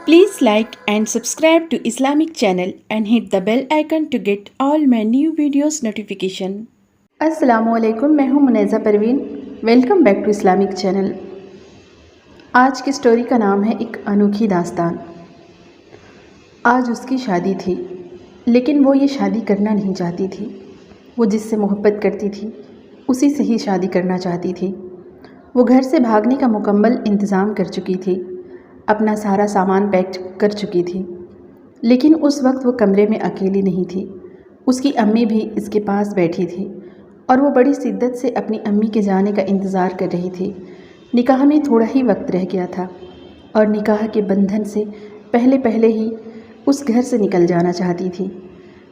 Please like and subscribe to Islamic channel and hit the bell icon to get all my new videos notification. अस्सलामुअलैकुम, मैं हूँ Muneeza Parveen. Welcome back to Islamic channel. आज की story का नाम है एक अनोखी दास्तान। आज उसकी शादी थी, लेकिन वो ये शादी करना नहीं चाहती थी। वो जिससे मोहब्बत करती थी उसी से ही शादी करना चाहती थी। वो घर से भागने का मुकम्मल इंतज़ाम कर चुकी थी, अपना सारा सामान पैक कर चुकी थी, लेकिन उस वक्त वो कमरे में अकेली नहीं थी। उसकी अम्मी भी इसके पास बैठी थी और वो बड़ी शिद्दत से अपनी अम्मी के जाने का इंतज़ार कर रही थी। निकाह में थोड़ा ही वक्त रह गया था और निकाह के बंधन से पहले पहले ही उस घर से निकल जाना चाहती थी।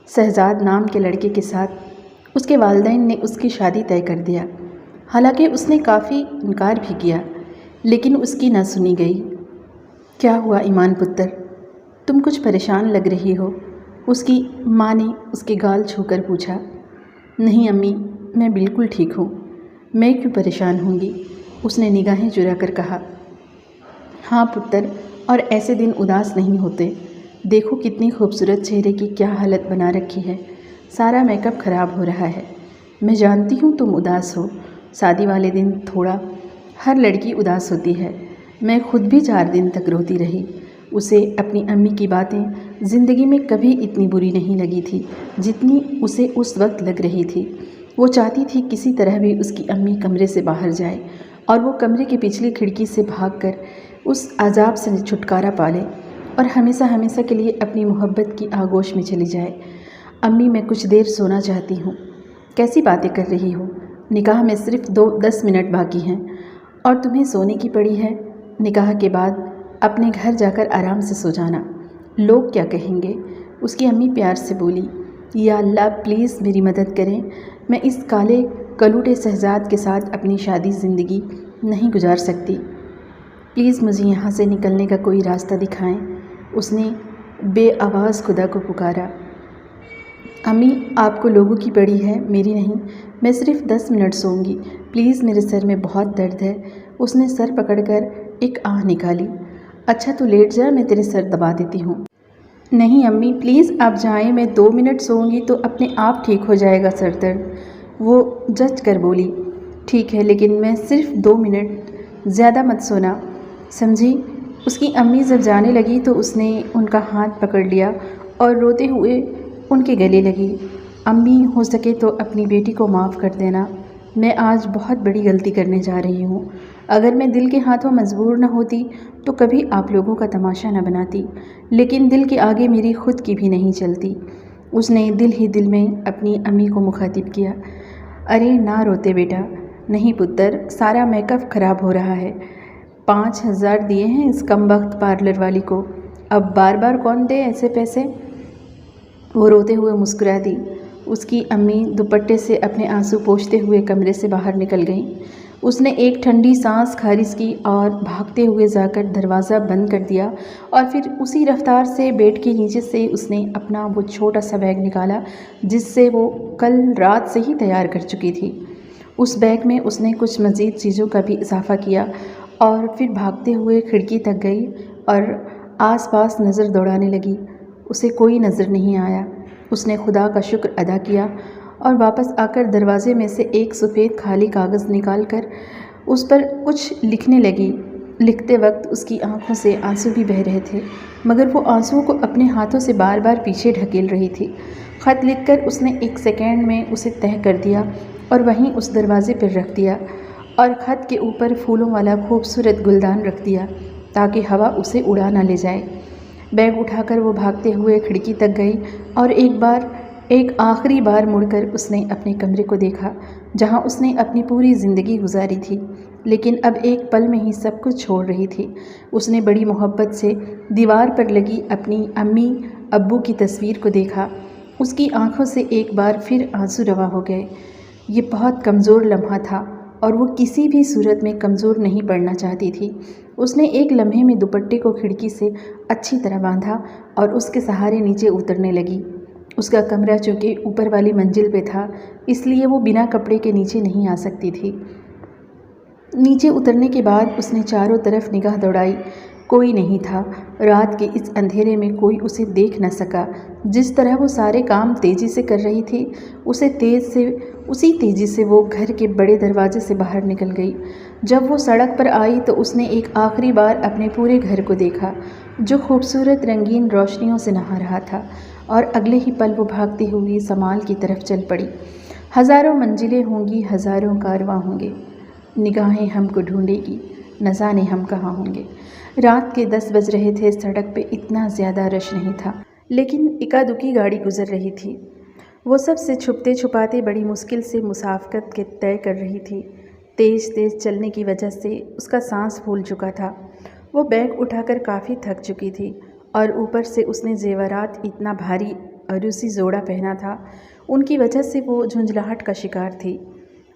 शहजाद नाम के लड़के के साथ उसके वालिदैन ने उसकी शादी तय कर दिया। हालांकि उसने काफ़ी इनकार भी किया, लेकिन उसकी न सुनी गई। क्या हुआ ईमान पुत्र, तुम कुछ परेशान लग रही हो? उसकी माँ ने उसके गाल छूकर पूछा। नहीं अम्मी, मैं बिल्कुल ठीक हूँ, मैं क्यों परेशान होंगी? उसने निगाहें चुरा कर कहा। हाँ पुत्र, और ऐसे दिन उदास नहीं होते। देखो कितनी खूबसूरत चेहरे की क्या हालत बना रखी है, सारा मेकअप ख़राब हो रहा है। मैं जानती हूँ तुम उदास हो, शादी वाले दिन थोड़ा हर लड़की उदास होती है। मैं खुद भी 4 दिन तक रोती रही। उसे अपनी अम्मी की बातें ज़िंदगी में कभी इतनी बुरी नहीं लगी थी जितनी उसे उस वक्त लग रही थी। वो चाहती थी किसी तरह भी उसकी अम्मी कमरे से बाहर जाए और वो कमरे की पिछली खिड़की से भागकर उस अजाब से छुटकारा पाले और हमेशा हमेशा के लिए अपनी मोहब्बत की आगोश में चली जाए। अम्मी, मैं कुछ देर सोना चाहती हूँ। कैसी बातें कर रही हो? निकाह में सिर्फ 10 मिनट बाकी हैं और तुम्हें सोने की पड़ी है। निकाह के बाद अपने घर जाकर आराम से सो जाना, लोग क्या कहेंगे? उसकी अम्मी प्यार से बोली। या अल्लाह, प्लीज़ मेरी मदद करें। मैं इस काले कलूटे शहजाद के साथ अपनी शादी ज़िंदगी नहीं गुजार सकती। प्लीज़ मुझे यहाँ से निकलने का कोई रास्ता दिखाएं। उसने बेआवाज़ खुदा को पुकारा। अम्मी, आपको लोगों की पड़ी है, मेरी नहीं। मैं सिर्फ 10 मिनट सोऊंगी, प्लीज़, मेरे सर में बहुत दर्द है। उसने सर पकड़कर एक आह निकाली। अच्छा तो लेट जा, मैं तेरे सर दबा देती हूँ। नहीं अम्मी, प्लीज़ आप जाएं, मैं 2 मिनट सोऊंगी तो अपने आप ठीक हो जाएगा सर दर्द। वो जज कर बोली। ठीक है, लेकिन मैं सिर्फ 2 मिनट, ज़्यादा मत सोना, समझी? उसकी अम्मी जब जाने लगी तो उसने उनका हाथ पकड़ लिया और रोते हुए उनके गले लगी। अम्मी, हो सके तो अपनी बेटी को माफ़ कर देना। मैं आज बहुत बड़ी गलती करने जा रही हूँ। अगर मैं दिल के हाथों मजबूर न होती तो कभी आप लोगों का तमाशा न बनाती, लेकिन दिल के आगे मेरी खुद की भी नहीं चलती। उसने दिल ही दिल में अपनी अम्मी को मुखातिब किया। अरे ना रोते बेटा। नहीं पुत्र, सारा मेकअप ख़राब हो रहा है। 5,000 दिए हैं इस कमबख्त पार्लर वाली को, अब बार बार कौन दे ऐसे पैसे? वो रोते हुए मुस्कुरा दी। उसकी अम्मी दुपट्टे से अपने आंसू पोंछते हुए कमरे से बाहर निकल गईं। उसने एक ठंडी सांस खारिज की और भागते हुए जाकर दरवाज़ा बंद कर दिया और फिर उसी रफ्तार से बेड के नीचे से उसने अपना वो छोटा सा बैग निकाला जिससे वो कल रात से ही तैयार कर चुकी थी। उस बैग में उसने कुछ मज़ीद चीज़ों का भी इजाफ़ा किया और फिर भागते हुए खिड़की तक गई और आसपास नज़र दौड़ाने लगी। उसे कोई नज़र नहीं आया। उसने खुदा का शुक्र अदा किया और वापस आकर दरवाज़े में से एक सफ़ेद खाली कागज़ निकाल कर उस पर कुछ लिखने लगी। लिखते वक्त उसकी आंखों से आंसू भी बह रहे थे, मगर वो आंसुओं को अपने हाथों से बार बार पीछे ढकेल रही थी। ख़त लिखकर उसने 1 सेकंड में उसे तह कर दिया और वहीं उस दरवाज़े पर रख दिया और ख़त के ऊपर फूलों वाला खूबसूरत गुलदान रख दिया ताकि हवा उसे उड़ा ना ले जाए। बैग उठाकर वो भागते हुए खिड़की तक गई और एक आखिरी बार मुड़कर उसने अपने कमरे को देखा जहां उसने अपनी पूरी ज़िंदगी गुजारी थी, लेकिन अब एक पल में ही सब कुछ छोड़ रही थी। उसने बड़ी मोहब्बत से दीवार पर लगी अपनी अम्मी अब्बू की तस्वीर को देखा। उसकी आंखों से एक बार फिर आंसू रवा हो गए। ये बहुत कमज़ोर लम्हा था और वो किसी भी सूरत में कमज़ोर नहीं पड़ना चाहती थी। उसने एक लम्हे में दुपट्टे को खिड़की से अच्छी तरह बांधा और उसके सहारे नीचे उतरने लगी। उसका कमरा चूँकि ऊपर वाली मंजिल पे था, इसलिए वो बिना कपड़े के नीचे नहीं आ सकती थी। नीचे उतरने के बाद उसने चारों तरफ निगाह दौड़ाई। कोई नहीं था। रात के इस अंधेरे में कोई उसे देख न सका। जिस तरह वो सारे काम तेज़ी से कर रही थी, उसी तेज़ी से वो घर के बड़े दरवाजे से बाहर निकल गई। जब वो सड़क पर आई तो उसने एक आखिरी बार अपने पूरे घर को देखा, जो खूबसूरत रंगीन रोशनियों से नहा रहा था, और अगले ही पल वो भागती हुई समाल की तरफ चल पड़ी। हज़ारों मंजिलें होंगी, हज़ारों कारवां होंगे, निगाहें हमको ढूंढेगी, न जाने हम कहाँ होंगे। रात के 10 बज रहे थे। सड़क पे इतना ज़्यादा रश नहीं था, लेकिन इक्का-दुक्की गाड़ी गुजर रही थी। वो सबसे छुपते छुपाते बड़ी मुश्किल से मुसाफकत के तय कर रही थी। तेज़ तेज़ चलने की वजह से उसका सांस फूल चुका था। वो बैग उठाकर काफ़ी थक चुकी थी, और ऊपर से उसने जेवरात इतना भारी अरूसी जोड़ा पहना था, उनकी वजह से वो झुंझलाहट का शिकार थी।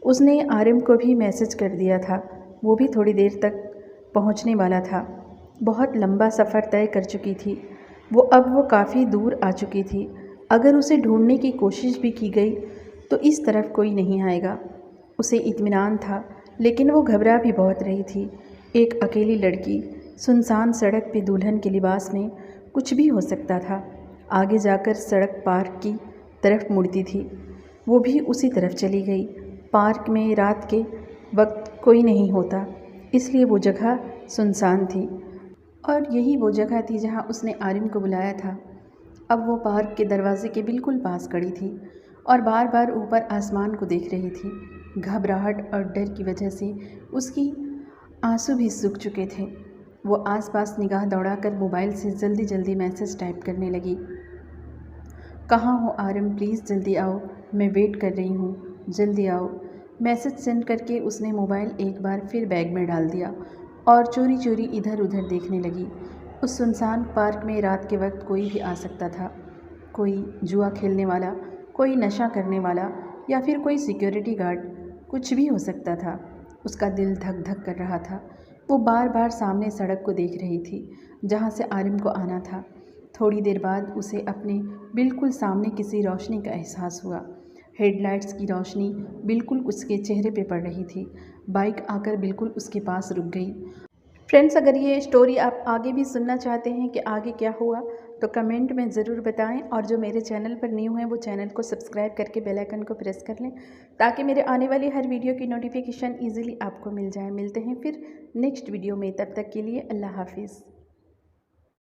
उसने आरिम को भी मैसेज कर दिया था, वो भी थोड़ी देर तक पहुंचने वाला था। बहुत लंबा सफ़र तय कर चुकी थी वो। अब वो काफ़ी दूर आ चुकी थी। अगर उसे ढूंढने की कोशिश भी की गई तो इस तरफ कोई नहीं आएगा। उसे इत्मीनान था, लेकिन वो घबरा भी बहुत रही थी। एक अकेली लड़की सुनसान सड़क पे दुल्हन के लिबास में, कुछ भी हो सकता था। आगे जाकर सड़क पार्क की तरफ मुड़ती थी। वो भी उसी तरफ चली गई। पार्क में रात के वक्त कोई नहीं होता, इसलिए वो जगह सुनसान थी, और यही वो जगह थी जहां उसने आरिम को बुलाया था। अब वो पार्क के दरवाजे के बिल्कुल पास खड़ी थी और बार बार ऊपर आसमान को देख रही थी। घबराहट और डर की वजह से उसकी आंसू भी सूख चुके थे। वो आसपास निगाह दौड़ाकर मोबाइल से जल्दी जल्दी मैसेज टाइप करने लगी। कहाँ हो आरिम, प्लीज़ जल्दी आओ, मैं वेट कर रही हूँ, जल्दी आओ। मैसेज सेंड करके उसने मोबाइल एक बार फिर बैग में डाल दिया और चोरी चोरी इधर उधर देखने लगी। उस सुनसान पार्क में रात के वक्त कोई भी आ सकता था। कोई जुआ खेलने वाला, कोई नशा करने वाला, या फिर कोई सिक्योरिटी गार्ड, कुछ भी हो सकता था। उसका दिल धक धक कर रहा था। वो बार बार सामने सड़क को देख रही थी जहाँ से आरिम को आना था। थोड़ी देर बाद उसे अपने बिल्कुल सामने किसी रोशनी का एहसास हुआ। हेडलाइट्स की रोशनी बिल्कुल उसके चेहरे पे पड़ रही थी। बाइक आकर बिल्कुल उसके पास रुक गई। फ्रेंड्स, अगर ये स्टोरी आप आगे भी सुनना चाहते हैं कि आगे क्या हुआ, तो कमेंट में ज़रूर बताएं, और जो मेरे चैनल पर न्यू हैं वो चैनल को सब्सक्राइब करके बेल आइकन को प्रेस कर लें, ताकि मेरे आने वाली हर वीडियो की नोटिफिकेशन ईजिली आपको मिल जाए। मिलते हैं फिर नेक्स्ट वीडियो में, तब तक के लिए अल्लाह हाफिज़।